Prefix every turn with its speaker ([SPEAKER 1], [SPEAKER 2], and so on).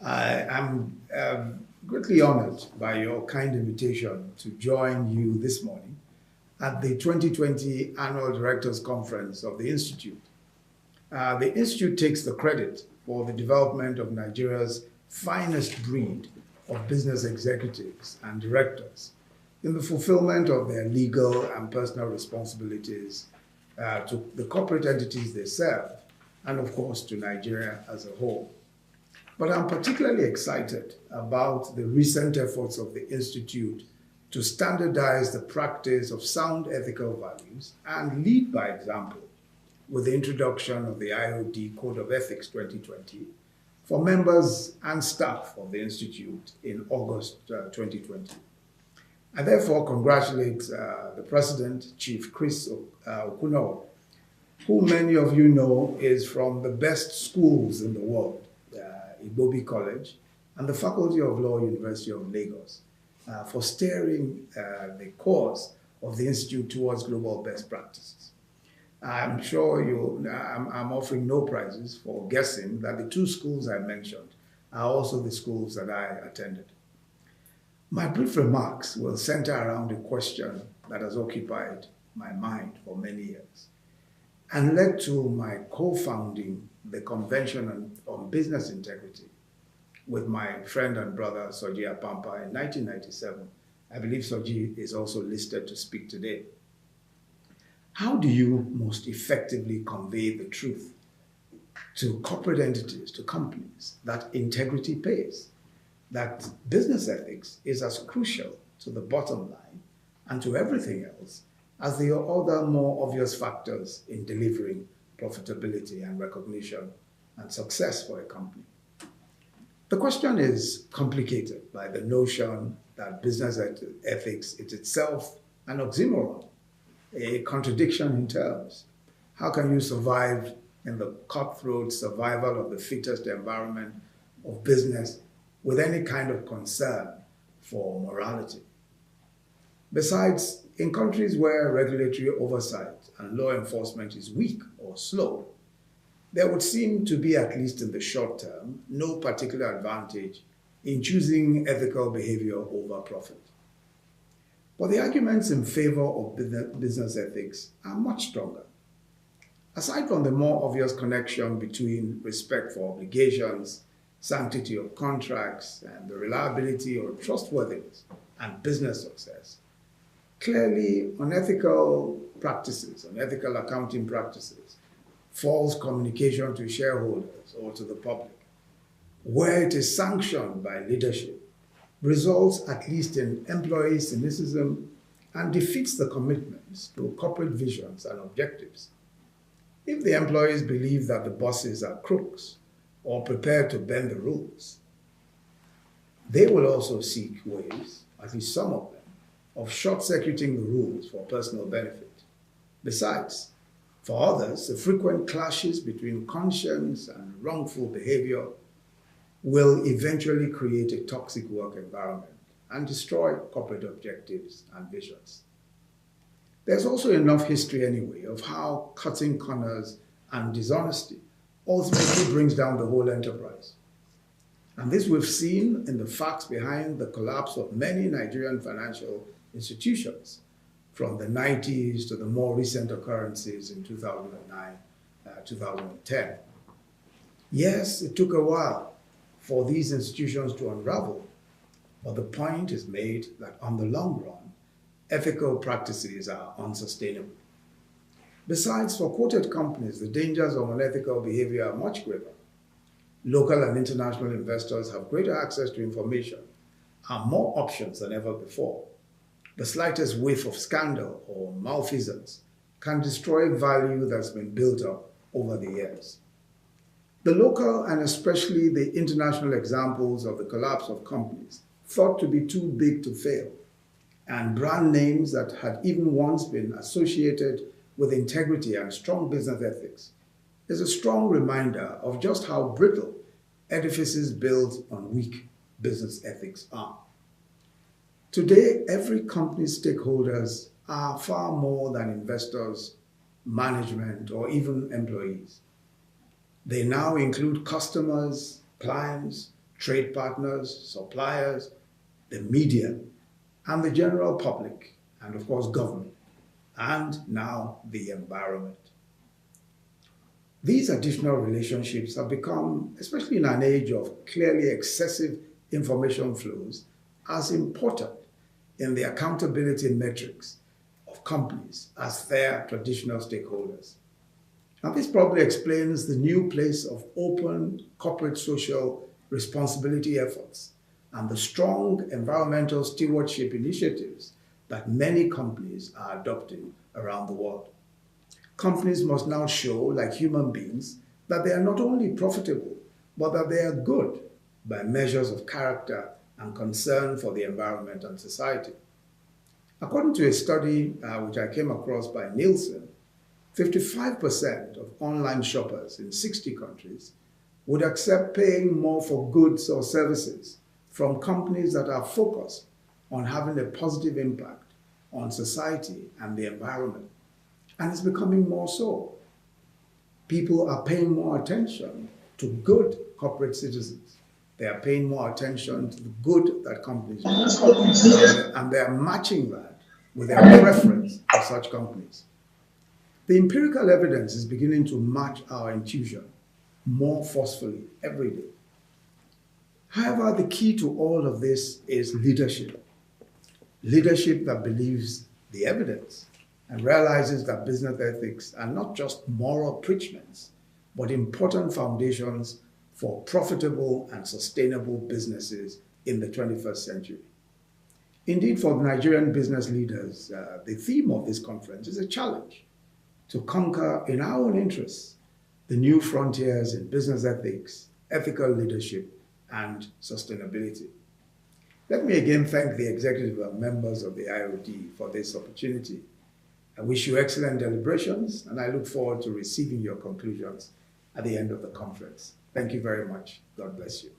[SPEAKER 1] I am greatly honored by your kind invitation to join you this morning at the 2020 Annual Directors Conference of the Institute. The Institute takes the credit for the development of Nigeria's finest breed of business executives and directors in the fulfillment of their legal and personal responsibilities to the corporate entities they serve, and of course to Nigeria as a whole. But I'm particularly excited about the recent efforts of the Institute to standardize the practice of sound ethical values and lead by example with the introduction of the IoD Code of Ethics 2020 for members and staff of the Institute in August 2020. I therefore congratulate the President, Chief Chris Okuno, who many of you know is from the best schools in the world, IoD College, and the Faculty of Law, University of Lagos, for steering the course of the Institute towards global best practices. I'm sure I'm offering no prizes for guessing that the two schools I mentioned are also the schools that I attended. My brief remarks will center around a question that has occupied my mind for many years and led to my co-founding the Convention on Business Integrity with my friend and brother Soji Apampa in 1997. I believe Soji is also listed to speak today. How do you most effectively convey the truth to corporate entities, to companies, that integrity pays, that business ethics is as crucial to the bottom line and to everything else as the other more obvious factors in delivering profitability and recognition and success for a company? The question is complicated by the notion that business ethics is itself an oxymoron, a contradiction in terms. How can you survive in the cutthroat survival of the fittest environment of business with any kind of concern for morality? Besides, in countries where regulatory oversight and law enforcement is weak or slow, there would seem to be, at least in the short term, no particular advantage in choosing ethical behavior over profit. But the arguments in favor of business ethics are much stronger. Aside from the more obvious connection between respect for obligations, sanctity of contracts, and the reliability or trustworthiness and business success, clearly unethical practices, unethical accounting practices, false communication to shareholders or to the public, where it is sanctioned by leadership, results at least in employee cynicism and defeats the commitments to corporate visions and objectives. If the employees believe that the bosses are crooks or prepared to bend the rules, they will also seek ways, at least some of them, of short-circuiting the rules for personal benefit. Besides, for others, the frequent clashes between conscience and wrongful behavior will eventually create a toxic work environment and destroy corporate objectives and visions. There's also enough history anyway of how cutting corners and dishonesty ultimately brings down the whole enterprise. And this we've seen in the facts behind the collapse of many Nigerian financial institutions, from the 90s to the more recent occurrences in 2009, 2010. Yes, it took a while for these institutions to unravel, but the point is made that on the long run, ethical practices are unsustainable. Besides, for quoted companies, the dangers of unethical behavior are much greater. Local and international investors have greater access to information and more options than ever before. The slightest whiff of scandal or malfeasance can destroy value that's been built up over the years. The local and especially the international examples of the collapse of companies thought to be too big to fail, and brand names that had even once been associated with integrity and strong business ethics, is a strong reminder of just how brittle edifices built on weak business ethics are. Today, every company's stakeholders are far more than investors, management, or even employees. They now include customers, clients, trade partners, suppliers, the media, and the general public, and of course government, and now the environment. These additional relationships have become, especially in an age of clearly excessive information flows, as important in the accountability metrics of companies as their traditional stakeholders. Now, this probably explains the new place of open corporate social responsibility efforts and the strong environmental stewardship initiatives that many companies are adopting around the world. Companies must now show, like human beings, that they are not only profitable, but that they are good by measures of character and concern for the environment and society. According to a study which I came across by Nielsen, 55% of online shoppers in 60 countries would accept paying more for goods or services from companies that are focused on having a positive impact on society and the environment. And it's becoming more so. People are paying more attention to good corporate citizens. They are paying more attention to the good that companies do. And they are matching that with their preference for such companies. The empirical evidence is beginning to match our intuition more forcefully every day. However, the key to all of this is leadership. Leadership that believes the evidence and realizes that business ethics are not just moral preachments, but important foundations for profitable and sustainable businesses in the 21st century. Indeed, for Nigerian business leaders, the theme of this conference is a challenge to conquer in our own interests the new frontiers in business ethics, ethical leadership, and sustainability. Let me again thank the executive and members of the IoD for this opportunity. I wish you excellent deliberations, and I look forward to receiving your conclusions at the end of the conference. Thank you very much. God bless you.